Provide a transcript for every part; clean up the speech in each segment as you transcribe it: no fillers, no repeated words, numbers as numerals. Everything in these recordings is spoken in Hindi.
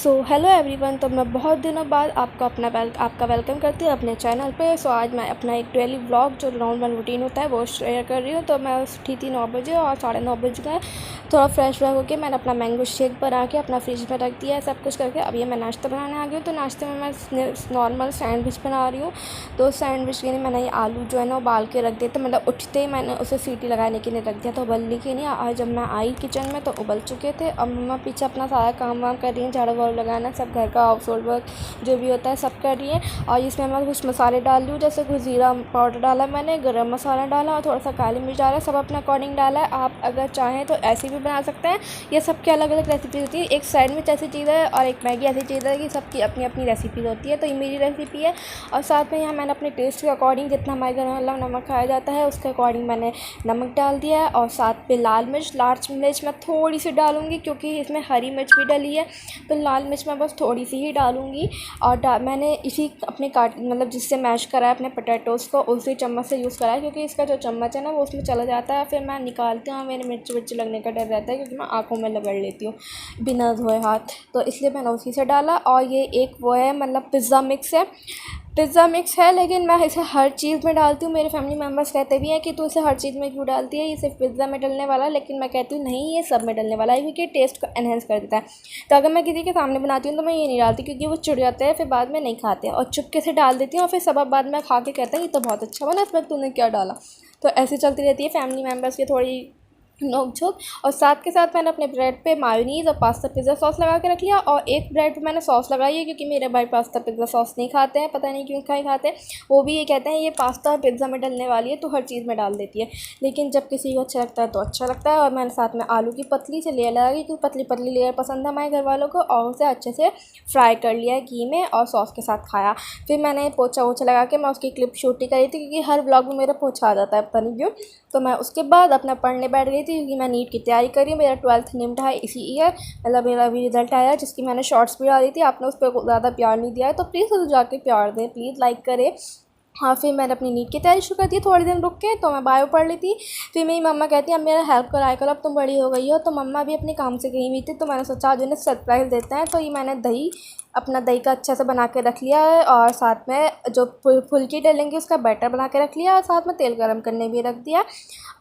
Hello everyone. तो मैं बहुत दिनों बाद आपका वेलकम करती हूँ अपने चैनल पे। आज मैं अपना एक डेली व्लॉग जो नॉर्मल रूटीन होता है वो शेयर कर रही हूँ। तो मैं उठी थी 9 बजे और 9:30 बज गए। थोड़ा फ्रेश व्रेश होकर मैंने अपना मैंगो शेक बना के अपना फ्रिज में रख दिया है, सब कुछ करके अब ये मैं नाश्ता बनाने आ गई हूँ। तो नाश्ते में मैं नॉर्मल सैंडविच बना रही हूँ। तो सैंडविच के लिए मैंने ये आलू जो है ना उबाल के रख दिए थे, मतलब उठते ही मैंने उसे सीटी लगाने के लिए रख दिया था, उबलने के लिए। आज जब मैं आई किचन में तो उबल चुके थे। अब मम्मा पीछे अपना सारा काम वाम कर रही हैं, झाड़ू वाड़ू लगाना, सब घर का हाउस होल्ड वर्क जो भी होता है सब कर रही है। और इसमें मैं कुछ मसाले डाल रही हूँ, जैसे कुछ ज़ीरा पाउडर डाला मैंने, गरम मसाला डाला और थोड़ा सा काली मिर्च डाला, सब अपने अकॉर्डिंग डाला है। आप अगर चाहें तो ऐसे भी बना सकते हैं। ये सबकी अलग अलग रेसिपी होती है। एक सैंडविच ऐसी चीज़ है और एक मैगी ऐसी चीज़ है कि सबकी अपनी अपनी रेसिपी होती है। तो ये मेरी रेसिपी है। और साथ में यहाँ मैंने अपने टेस्ट के अकॉर्डिंग, जितना हमारे घर में नमक खाया जाता है उसके अकॉर्डिंग मैंने नमक डाल दिया है। और साथ पे लाल मिर्च मैं थोड़ी सी डालूँगी क्योंकि इसमें हरी मिर्च भी डली है, तो लाल मिर्च मैं बस थोड़ी सी ही डालूँगी। और मैंने इसी अपने मतलब जिससे मैश करा है अपने पोटैटोज़ को, उसी चम्मच से यूज़ करा है, क्योंकि इसका जो चम्मच है ना वो उसमें चला जाता है। फिर मैं निकालती हूँ, मेरे मिर्च विर्च लगने का डर रहता है क्योंकि मैं आँखों में रगड़ लेती हूँ बिना धोए हाथ। तो इसलिए मैंने उसी से डाला। और ये एक वो है, मतलब पिज़्ज़ा मिक्स है, लेकिन मैं इसे हर चीज़ में डालती हूँ। मेरे फैमिली मेम्बर्स कहते भी हैं कि तू इसे हर चीज़ में क्यों डालती है, ये सिर्फ पिज़्ज़ा में डलने वाला है। लेकिन मैं कहती हूँ नहीं, ये सब में डलने वाला है क्योंकि टेस्ट को एनहेंस कर देता है। तो अगर मैं किसी के सामने बनाती हूँ तो मैं ये नहीं डालती क्योंकि वो चिढ़ जाते हैं, फिर बाद में नहीं खाते हैं, और चुपके से डाल देती हूँ और फिर सब बाद में खा के कहते हैं ये तो बहुत अच्छा बना, इसमें तूने क्या डाला। तो ऐसी चलती रहती है फैमिली मेम्बर्स की थोड़ी नोक झोंक। और साथ के साथ मैंने अपने ब्रेड पे मायोनीज़ और पास्ता पिज़्ज़ा सॉस लगा के रख लिया, और एक ब्रेड पे मैंने सॉस लगाई है क्योंकि मेरे भाई पास्ता पिज़्ज़ा सॉस नहीं खाते हैं, पता नहीं क्यों नहीं खाते। वो भी ये कहते हैं ये पास्ता और पिज़्ज़ा में डलने वाली है तो हर चीज़ में डाल देती है। लेकिन जब किसी को अच्छा लगता है तो अच्छा लगता है। और मैंने साथ में आलू की पतली से लेयर लगाई क्योंकि पतली पतली लेयर पसंद है हमारे घर वालों को, और उसे अच्छे से फ्राई कर लिया है घी में और सॉस के साथ खाया। फिर मैंने पोछा वोछा लगा के मैं उसकी क्लिप शूट ही करी थी क्योंकि हर ब्लॉग में मेरा पोछा आ जाता है, पता नहीं क्यों। तो मैं उसके बाद अपना पढ़ने बैठ गई थी क्योंकि मैं नीट की तैयारी कर रही हूँ। मेरा 12th निम्टा है इसी ईयर, मतलब मेरा अभी रिजल्ट आया जिसकी मैंने शॉर्ट्स भी डाली थी। आपने उस पर ज़्यादा प्यार नहीं दिया है तो प्लीज़ उसे जाके प्यार दें, प्लीज़ लाइक करें। हाँ, फिर मैंने अपनी नीट की तैयारी शुरू कर दी थोड़े दिन रुक के, तो मैं बायो पढ़ ली थी। फिर मेरी मम्मा कहती है अब मेरा हेल्प कराया करो, अब तुम बड़ी हो गई हो। तो मम्मा भी अपने काम से गई हुई थी, तो मैंने सोचा आज उन्हें सरप्राइज़ देते हैं। तो ये मैंने अपना दही का अच्छा से बना के रख लिया है, और साथ में जो फुल्की डलेंगी उसका बैटर बना के रख लिया, और साथ में तेल गरम करने भी रख दिया।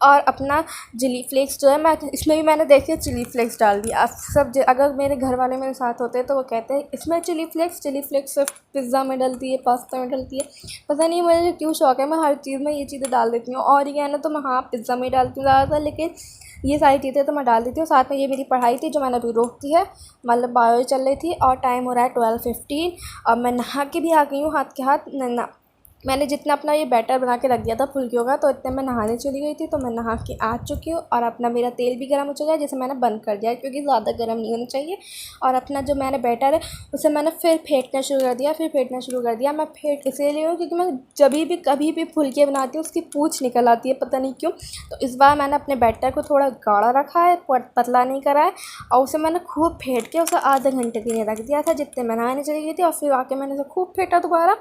और अपना चिली फ्लेक्स जो है, मैं इसमें भी मैंने देखिए चिली फ्लेक्स डाल दिया। अब अगर मेरे घर वाले मेरे साथ होते हैं तो वो कहते हैं इसमें चिली फ्लेक्स सिर्फ पिज़्ज़ा में डलती है, पास्ता में डलती है। पता नहीं मुझे क्यों शौक है, मैं हर चीज़ में ये चीज़ें डाल देती हूँ। और ये है ना, तो मैं हाँ पिज़्ज़ा में ही डालती हूँ ज़्यादातर, लेकिन ये सारी चीज़ें तो मैं डाल देती हूँ। साथ में ये मेरी पढ़ाई थी जो मैंने अभी रोक दी है, मतलब बायो चल रही थी, और टाइम हो रहा है 12:15। अब मैं नहा के भी आ गई हूँ हाथ के हाथ ना। मैंने जितना अपना ये बैटर बना के रख दिया था फुल्कियों का, तो इतने मैं नहाने चली गई थी, तो मैं नहा के आ चुकी हूँ। और अपना मेरा तेल भी गर्म हो चुका है, जिसे मैंने बंद कर दिया क्योंकि ज़्यादा गर्म नहीं होना चाहिए। और अपना जो मैंने बैटर है उसे मैंने फिर फेंटना शुरू कर दिया। मैं फेंट इसलिए हूँ क्योंकि मैं जब भी कभी भी फुल्कियाँ बनाती हूँ उसकी पूँछ निकल आती है, पता नहीं क्यों। तो इस बार मैंने अपने बैटर को थोड़ा गाढ़ा रखा है, पतला नहीं करा है, और उसे मैंने खूब फेंट के उसे आधे घंटे के लिए रख दिया था जितने मैं नहाने चली गई थी। और फिर आके मैंने उसे खूब फेंटा दोबारा,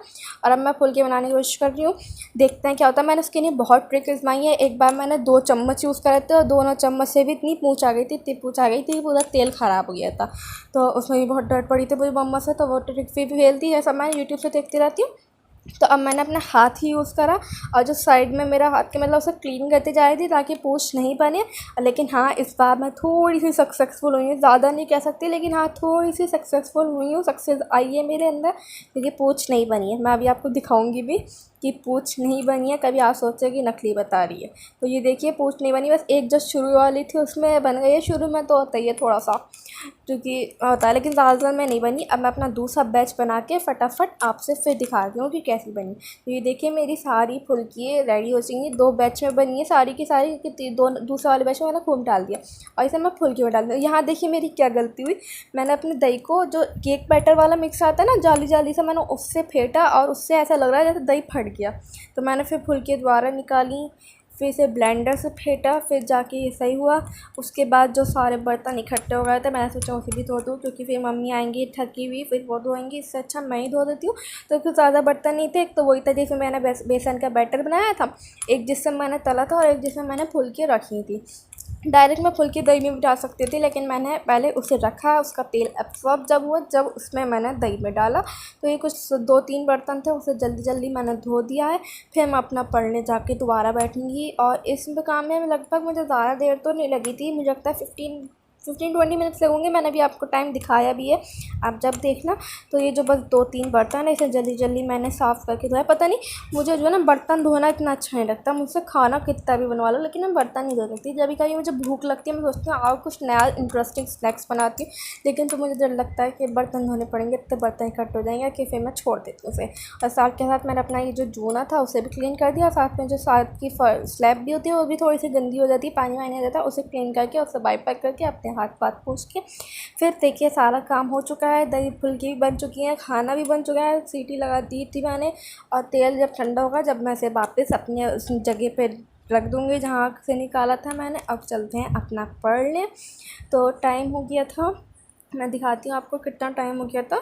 और अब मैं फुल्की बनाने की कोशिश कर रही हूँ। देखते हैं क्या होता है। मैंने उसके लिए बहुत ट्रिक आजमाई है। एक बार मैंने 2 चम्मच यूज़ करे थे और दोनों चम्मच से भी इतनी पूँछ आ गई थी पूरा तेल ख़राब हो गया था। तो उसमें भी बहुत डांट पड़ी थी मुझे मम्मा से, तो वो ट्रिक फिर भी फेल थी। ऐसा मैं यूट्यूब से देखती रहती हूँ। तो अब मैंने अपना हाथ ही यूज़ करा, और जो साइड में मेरा हाथ के मतलब उसे क्लीन करते जा रही थी ताकि पूँछ नहीं बने। लेकिन हाँ, इस बार मैं थोड़ी सी सक्सेसफुल हुई हूँ, ज़्यादा नहीं कह सकती, लेकिन हाँ थोड़ी सी सक्सेसफुल हुई हूँ, सक्सेस आई है मेरे अंदर, क्योंकि पूँछ नहीं बनी है। मैं अभी आपको दिखाऊंगी भी कि पूँछ नहीं बनी है, कभी आप सोचे कि नकली बता रही है। तो ये देखिए पूँछ नहीं बनी, बस एक जो शुरू वाली थी उसमें बन गई है। शुरू में तो होता ही है थोड़ा सा, क्योंकि होता है, लेकिन ज़्यादातर में नहीं बनी। अब मैं अपना दूसरा बैच बना के फटाफट आपसे फिर दिखाती हूँ कि कैसी बनी। तो ये देखिए मेरी सारी फुल्की रेडी हो जाएंगी, 2 बैच में बनी है सारी की सारी, क्योंकि दूसरा वाले बैच में मैंने खूब डाल दिया, और इसे मैं फुल्की में डाल दिया। यहाँ देखिए मेरी क्या गलती हुई, मैंने अपने दही को जो केक बैटर वाला मिक्स आता है ना जाली जाली से, मैंने उससे फेंटा, और उससे ऐसा लग रहा है जैसे दही फट गया। तो मैंने फिर फुल्की दोबारा निकाली, फिर इसे ब्लेंडर से फेंटा, फिर जाके ये सही हुआ। उसके बाद जो सारे बर्तन इकट्ठे हो गए थे, मैंने सोचा उसे भी धो दूँ क्योंकि फिर मम्मी आएंगी थकी हुई, फिर वो धोएंगी, इससे अच्छा मैं ही धो देती हूँ। तो कुछ ज़्यादा बर्तन नहीं थे। एक तो वही था जिसमें मैंने बेसन का बैटर बनाया था, एक जिससे मैंने तला था, और एक जिसमें मैंने फुल्की रखी थी। डायरेक्ट मैं फुल्की दही में भी डाल सकती थी, लेकिन मैंने पहले उसे रखा, उसका तेल एब्सॉर्ब जब हुआ, जब उसमें मैंने दही में डाला तो ये कुछ 2-3 बर्तन थे, उसे जल्दी जल्दी मैंने धो दिया है। फिर मैं अपना पढ़ने जाके दोबारा बैठूँगी। और इस काम में लगभग मुझे ज़्यादा देर तो नहीं लगी थी, मुझे लगता है 15-20 मिनट्स लगेंगे। मैंने भी आपको टाइम दिखाया भी है, आप जब देखना। तो ये जो बस 2-3 बर्तन है, इसे जल्दी जल्दी मैंने साफ़ करके धोया। पता नहीं मुझे जो है ना बर्तन धोना इतना अच्छा नहीं लगता, मुझसे खाना कितना भी बनवा लो लेकिन मैं बर्तन नहीं धो सकती। जब कभी मुझे भूख लगती है, मैं सोचती हूँ और कुछ नया इंटरेस्टिंग स्नैक्स बनाती हूँ, लेकिन तो मुझे जब लगता है कि बर्तन धोने पड़ेंगे तो बर्तन इकट्ठे हो जाएंगे कि फिर मैं छोड़ देती हूँ उसे। और साथ के साथ मैंने अपना ये जो जूना था उसे भी क्लीन कर दिया। साथ में जो साथ की स्लैब भी होती है वो भी थोड़ी सी गंदी हो जाती है, पानी वानी आ जाता है, उसे क्लीन करके उसे वाइप पैक करके अपने हाथ पाथ पोंछ के फिर देखिए सारा काम हो चुका है। दही फुल्की भी बन चुकी है, खाना भी बन चुका है, सीटी लगा दी थी मैंने। और तेल जब ठंडा होगा, जब मैं इसे वापस अपने उस जगह पे रख दूँगी जहाँ से निकाला था मैंने। अब चलते हैं अपना पढ़ लें। तो टाइम हो गया था, मैं दिखाती हूँ आपको कितना टाइम हो गया था।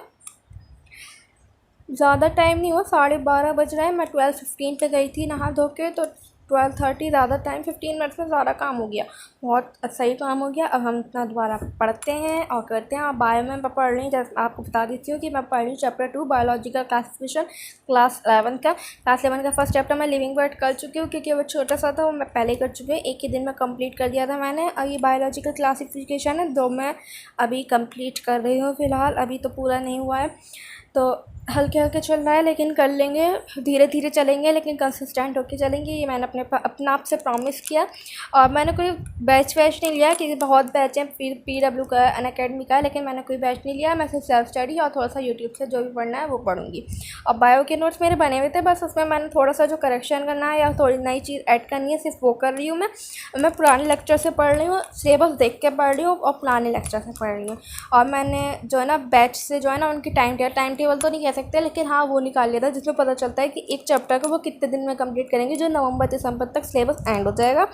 ज़्यादा टाइम नहीं हुआ, 12:30 बज रहे हैं। मैं 12:15 पे गई थी नहा धो के, तो 12:30 ज़्यादा टाइम, 15 मिनट्स में सारा काम हो गया, बहुत सही काम हो गया। अब हम अपना दोबारा पढ़ते हैं और करते हैं। और बायो में मैं पढ़ रही हूँ, जैसे आपको बता देती हूँ कि मैं पढ़ रही हूँ चैप्टर 2 बायोलॉजिकल क्लासिफिकेशन, क्लास 11 का फर्स्ट चैप्टर मैं लिविंग वर्ड कर चुकी हूँ, क्योंकि वो छोटा सा था, वो मैं पहले कर चुकी हूँ, एक ही दिन में कंप्लीट कर दिया था मैंने। और ये बायोलॉजिकल क्लासिफिकेशन है, 2 मैं अभी कंप्लीट कर रही हूँ फ़िलहाल, अभी तो पूरा नहीं हुआ है, तो हल्के हल्के चल रहा है, लेकिन कर लेंगे, धीरे धीरे चलेंगे लेकिन कंसिस्टेंट होके चलेंगे, ये मैंने अपना आप से प्रॉमिस किया। और मैंने कोई बैच वैच नहीं लिया, क्योंकि बहुत बैच हैं, PW का, अनअकैडमी का, लेकिन मैंने कोई बैच नहीं लिया। मैं सिर्फ सेल्फ स्टडी और थोड़ा सा यूट्यूब से जो भी पढ़ना है वो पढ़ूंगी। और बायो के नोट्स मेरे बने हुए थे, बस उसमें मैंने थोड़ा सा जो करेक्शन करना है या थोड़ी नई चीज़ ऐड करनी है, सिर्फ वो कर रही हूँ। मैं पुराने लेक्चर से पढ़ रही हूँ, सिलेबस देख के पढ़ रही हूँ और पुराने लेक्चर से पढ़ रही हूँ। और मैंने जो है ना बैच से जो है ना उनकी टाइम टेबल तो नहीं कह सकते, लेकिन हाँ वो निकाल लिया था, जिसमें पता चलता है कि एक चैप्टर को वो कितने दिन में कंप्लीट करेंगे, जो नवंबर-दिसंबर तक सिलेबस एंड हो जाएगा।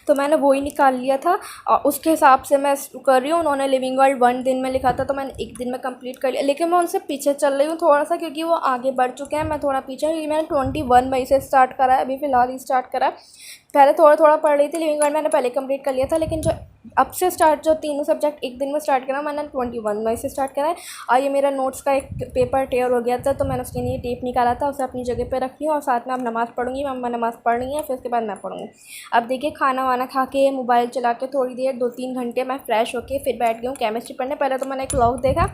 तो मैंने वो ही निकाल लिया था और उसके हिसाब से मैं कर रही हूँ। उन्होंने लिविंग वर्ल्ड 1 दिन में लिखा था, तो मैंने 1 दिन में कंप्लीट कर लिया, लेकिन मैं उनसे पीछे चल रही हूँ थोड़ा सा, क्योंकि वो आगे बढ़ चुके हैं, मैं थोड़ा पीछे, क्योंकि मैंने 21 मई से स्टार्ट करा है, अभी फ़िलहाल ही स्टार्ट करा है। पहले थोड़ा थोड़ा पढ़ रही थी, लिविंग वर्ड मैंने पहले कंप्लीट कर लिया था, लेकिन जो अब से स्टार्ट जो तीनों सब्जेक्ट एक दिन में स्टार्ट करा, मैंने 21 मई से स्टार्ट करा है। और ये मेरा नोट्स का एक पेपर टेयर हो गया था, तो मैंने उसके लिए टेप निकाला था, उसे अपनी जगह पे रख ली हूँ। और साथ में अब नमाज़ पढ़ूंगी, मम्मा नमाज़ पढ़ रही है, फिर उसके बाद मैं पढ़ूँगी। अब देखिए खाना वाना खा के मोबाइल चला के थोड़ी देर 2-3 घंटे मैं फ़्रेश होके फिर बैठ गई हूँ केमिस्ट्री पढ़ने। पहले तो मैंने एक व्लॉग देखा,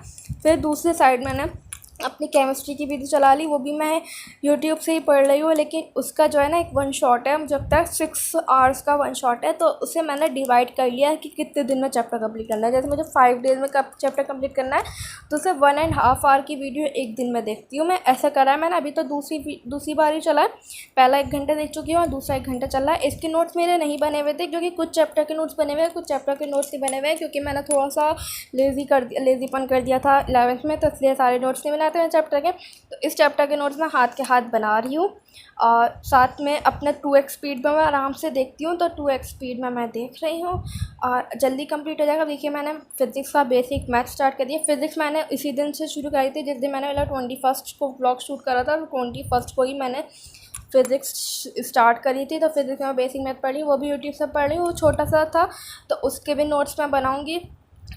फिर दूसरे साइड मैंने अपनी केमिस्ट्री की वीडियो चला ली, वो भी मैं यूट्यूब से ही पढ़ रही हूँ, लेकिन उसका जो है ना एक 1 शॉट है, मुझे लगता है 6 आवर्स का 1 शॉट है, तो उसे मैंने डिवाइड कर लिया है कि कितने दिन में चैप्टर कंप्लीट करना है। जैसे मुझे 5 डेज़ में चैप्टर कंप्लीट करना है, तो उसे 1.5 आवर की वीडियो एक दिन में देखती हूँ मैं, ऐसा करा है मैंने। अभी तो दूसरी बार ही चला है, पहला 1 घंटा देख चुकी हूँ और दूसरा 1 घंटा चल रहा है। इसके नोट्स मेरे नहीं बने हुए थे, क्योंकि कुछ चैप्टर के नोट्स बने हुए हैं, कुछ चैप्टर के नोट्स नहीं बने हुए हैं, क्योंकि मैंने थोड़ा सा लेज़ीपन कर दिया था 11th में, तो इसलिए सारे नोट्स नहीं बनाते हैं चैप्टर के। तो इस चैप्टर के नोट्स मैं हाथ के हाथ बना रही हूँ, और साथ में अपने 2x स्पीड में मैं आराम से देखती हूँ, तो 2x स्पीड में मैं देख रही हूँ और जल्दी कंप्लीट हो जाएगा। देखिए मैंने फिज़िक्स का बेसिक मैथ स्टार्ट कर दिया। फिज़िक्स मैंने इसी दिन से शुरू करी थी जिस दिन मैंने 21st को व्लॉग शूट करा था, तो 21st को ही मैंने फ़िज़िक्स स्टार्ट करी थी। तो फिज़िक्स में बेसिक मैथ पढ़ी, वो भी यूट्यूब से पढ़ रही हूँ, वो छोटा सा था, तो उसके भी नोट्स मैं बनाऊँगी।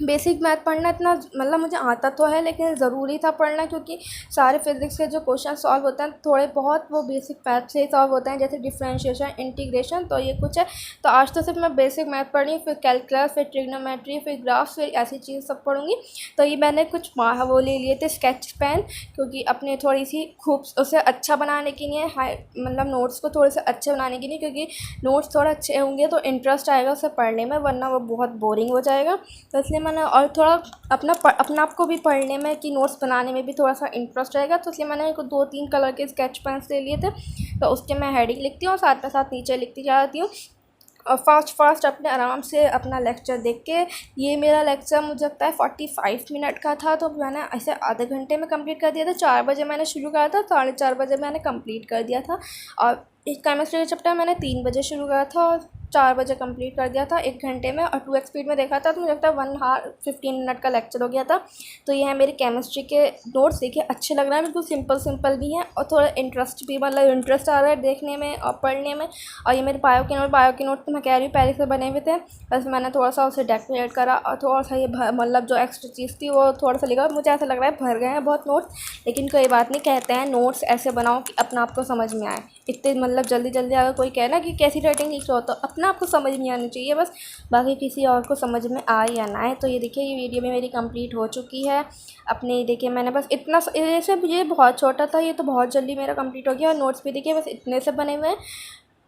बेसिक मैथ पढ़ना इतना मतलब मुझे आता तो है, लेकिन ज़रूरी था पढ़ना, क्योंकि सारे फिज़िक्स के जो क्वेश्चन सॉल्व होते हैं थोड़े बहुत वो बेसिक मैथ से ही सॉल्व होते हैं, जैसे डिफरेंशिएशन, इंटीग्रेशन, तो ये कुछ है। तो आज तो सिर्फ मैं बेसिक मैथ पढ़ रही हूँ, फिर कैलकुलस, फिर ट्रिग्नोमेट्री, फिर ग्राफ्स, फिर ऐसी चीज़ सब पढ़ूँगी। तो ये मैंने कुछ वो ले लिए थे स्केच पेन, क्योंकि अपने थोड़ी सी खूब उसे अच्छा बनाने के लिए, हाई मतलब नोट्स को थोड़े से अच्छे बनाने के लिए, क्योंकि नोट्स थोड़ा अच्छे होंगे तो इंटरेस्ट आएगा उसे पढ़ने में, वरना वो बहुत बोरिंग हो जाएगा। तो इसलिए मैंने और थोड़ा अपना आप को भी पढ़ने में कि नोट्स बनाने में भी थोड़ा सा इंटरेस्ट रहेगा, तो इसलिए मैंने 2-3 कलर के स्केच पेन्स ले लिए थे। तो उसके मैं हेडिंग लिखती हूँ और साथ में साथ नीचे लिखती जाती हूँ, और फास्ट अपने आराम से अपना लेक्चर देख के। ये मेरा लेक्चर मुझे लगता है 45 मिनट का था, तो मैंने ऐसे आधे घंटे में कंप्लीट कर दिया था। 4 बजे मैंने शुरू करा था, 4:30 बजे मैंने कंप्लीट कर दिया था। और इस केमिस्ट्री का चैप्टर मैंने 3 बजे शुरू करा था और 4 बजे कंप्लीट कर दिया था 1 घंटे में, और 2x स्पीड में देखा था तो मुझे लगता है 1 आवर 15 मिनट का लेक्चर हो गया था। तो ये है मेरी केमिस्ट्री के नोट्स। देखिए अच्छे लग रहा है, बिल्कुल सिंपल भी है और थोड़ा इंटरेस्ट भी, मतलब इंटरेस्ट आ रहा है देखने में और पढ़ने में। और ये मेरे बायो के नोट तो मैं कह रही हूँ पहले से बने हुए थे, बस मैंने थोड़ा सा उसे डेकोरेट करा और थोड़ा सा ये मतलब जो एक्स्ट्रा चीज़ थी वो थोड़ा सा लिखा। मुझे ऐसा लग रहा है भर गए हैं बहुत नोट्स, लेकिन कोई बात नहीं। कहते हैं नोट्स ऐसे बनाओ कि अपना आपको समझ में आए। इतने मतलब जल्दी अगर कोई कहे ना कि कैसी राइटिंग लिख रहे हो तो अपना आपको समझ नहीं आनी चाहिए बस, बाकी किसी और को समझ में आए या ना आए। तो ये देखिए ये वीडियो भी मेरी कंप्लीट हो चुकी है अपने। देखिए मैंने बस इतना, ऐसे ये बहुत छोटा था, ये तो बहुत जल्दी मेरा कंप्लीट हो गया। और नोट्स भी देखिए बस इतने से बने हुए हैं,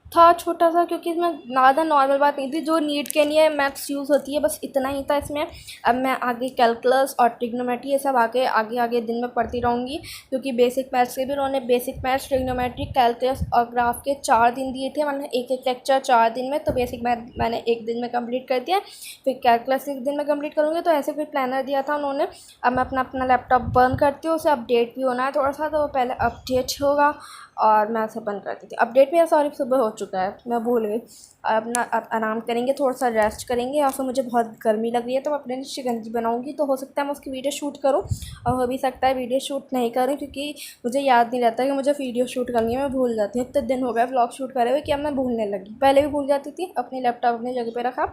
था छोटा सा, क्योंकि इसमें ज़्यादा नॉर्मल बात नहीं थी जो नीट के लिए मैथ्स यूज़ होती है, बस इतना ही था इसमें। अब मैं आगे कैलकुलस और ट्रिग्नोमेट्री ये सब आगे दिन में पढ़ती रहूँगी, क्योंकि बेसिक मैथ्स के भी उन्होंने बेसिक मैथ्स, ट्रिग्नोमेट्री, कैलकुलस और ग्राफ के 4 दिन दिए थे। मैंने एक लेक्चर 4 दिन में, तो बेसिक मैथ मैंने 1 दिन में कंप्लीट कर दिया, फिर कैलकुलस 1 दिन में कंप्लीट करूँगी। तो ऐसे कोई प्लानर दिया था उन्होंने। अब मैं अपना लैपटॉप बंद करती हूँ, उसे अपडेट भी होना है थोड़ा सा, तो पहले अपडेट होगा और मैं उसे बंद करती थी। अपडेट मेरा सॉरी सुबह हो चुका है, मैं भूल गई। अपना आराम करेंगे, थोड़ा सा रेस्ट करेंगे, और फिर मुझे बहुत गर्मी लग रही है तो मैं अपने लिए शिकंजी बनाऊंगी। तो हो सकता है मैं उसकी वीडियो शूट करूं, और हो भी सकता है वीडियो शूट नहीं करूं, क्योंकि मुझे याद नहीं रहता कि मुझे वीडियो शूट करनी है, मैं भूल जाती हूँ। इतने दिन हो गए व्लॉग शूट करे हुए कि अब मैं भूलने लगी। पहले भी भूल जाती थी। अपनी लैपटॉप अपनी जगह पर रखा,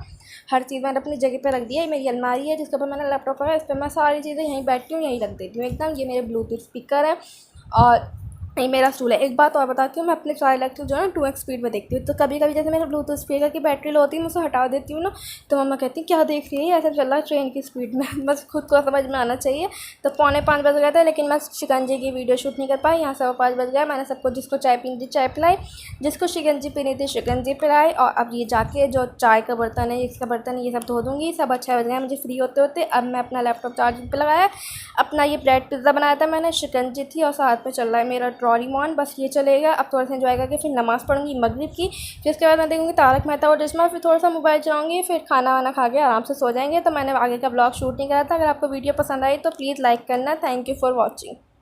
हर चीज़ मैंने अपनी जगह पर रख दिया। मेरी अलमारी है जिसके ऊपर मैंने लैपटॉप रखा, इस पर मैं सारी चीज़ें यहीं बैठती हूँ, यहीं रख देती हूँ एकदम। ये मेरे ब्लूटूथ स्पीकर है और ये मेरा स्टूल है। एक बात और बताती हूँ, मैं अपने सारे लेक्चर जो है ना 2x स्पीड में देखती हूँ। तो कभी जैसे मेरे ब्लूटूथ स्पीकर की बैटरी लो होती है, मैं उसे हटा देती हूँ ना, तो मम्मा कहती है क्या देख रही है, ऐसा चल रहा है ट्रेन की स्पीड में। बस खुद को समझ में आना चाहिए। तो 4:45 बज गए थे, लेकिन मैं शिकंजी की वीडियो शूट नहीं कर पाई। यहाँ 5:15 बज गया। मैंने सबको, जिसको चाय पीनी थी चाय पिलाई, जिसको शिकंजी पीनी थी शिकंजी पिलाई। और अब ये जाके जो चाय का बर्तन है, इसका बर्तन है, ये सब धो दूँगी। 6:15 बज गए मुझे फ्री होते। अब मैं अपना लैपटॉप चार्जिंग पर लगाया। अपना ये ब्रेड पिज़्ज़ा बनाया था मैंने, शिकंजी थी और साथ में चल रहा है मेरा डोरेमोन। बस ये चलेगा। अब थोड़ा सा एंजॉय करके फिर नमाज़ पढ़ूंगी मगरिब की। फिर उसके बाद मैं देखूँगी तारक मेहता और चश्मा। फिर थोड़ा सा मोबाइल चलाऊँगी, फिर खाना वाना खा के आराम से सो जाएंगे। तो मैंने आगे का ब्लॉग शूट नहीं करा था। अगर आपको वीडियो पसंद आई तो प्लीज़ लाइक करना। Thank you for watching.